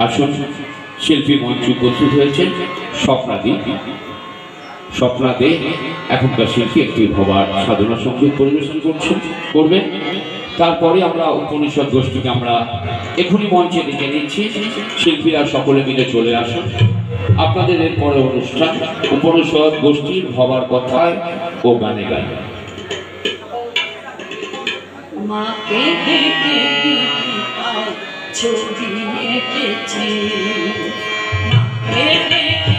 আসুন শিল্পী মঞ্চে উপস্থিত হয়েছেন স্বপ্না দে এখনকার শিল্পী একটি ভবার সাধনা সঙ্গীত পরিবেশন করবেন। তারপরে আমরা উপনিষদ গোষ্ঠীকে আমরা এখনই মঞ্চে ডেকে নিচ্ছি। শিল্পীরা সকলে মিলে চলে আসুন। আপনাদের এরপরে অনুষ্ঠান উপনিষদ গোষ্ঠীর ভবার কথায় ও গানে গানে। মাকে দেখে ছবি এঁকেছে, মাকে দেখে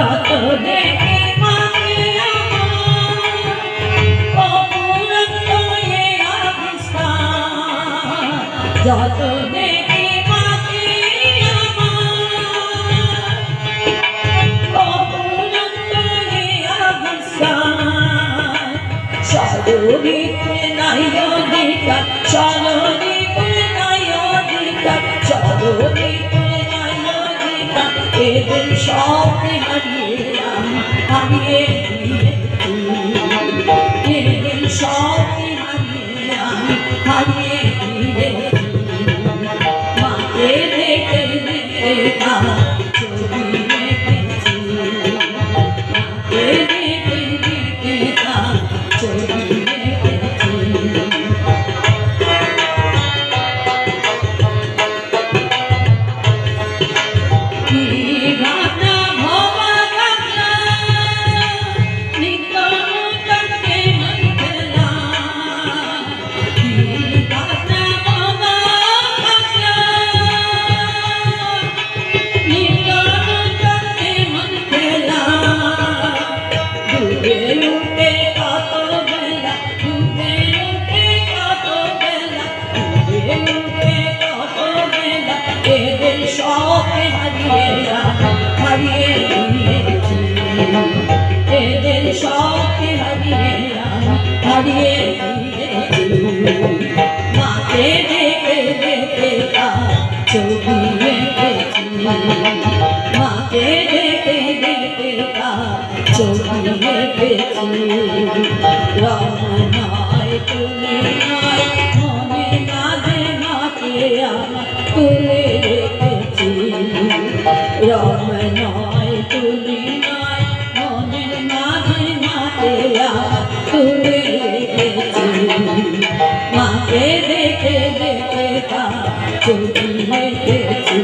যত দেখে মাকে সর্বদিকে নাই অধিকার, সর্বদিকে নাই অধিকার, সর্বদিকে নাই অধিকার, এদের সবকে হারিয়ে দিয়েছি, এদের সবকে হারিয়ে দিয়েছি। মাকে দেখে দেখে ছবি এঁকেছি, মাকে দেখে দেখে ছবি এঁকেছি। কি গানা ভবা গানা নিত্য নূতনকে মন খেলা, কি গানা ভবা গানা নিত্য নূতনকে মন খেলা। ডুবে উঠে কত বেলা, ডুবে উঠে কত বেলা, ডুবে উঠে কত বেলা, এদের সবকে হারিয়ে দিয়েছি, এদের সবকে হারিয়ে দিয়েছি। মাকে দেখে দেখে ছবি এঁকেছি, মাকে দেখে দেখে ছবি এঁকেছি। রং নয় তুমি নয় মনে মাঝে মাকে আমার তুলে রেখেছি, রং নয় তুমি নয় মনের মাঝে মাকে আমার তুলে রেখেছি। মাকে দেখে দেখে ছবি এঁকেছি,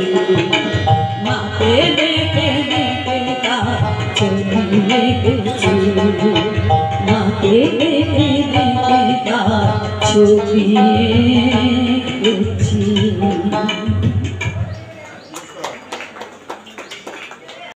মাকে দেখে দেখে ছবি এঁকেছি, মাকে দেখে দেখে ছবি এঁকেছি।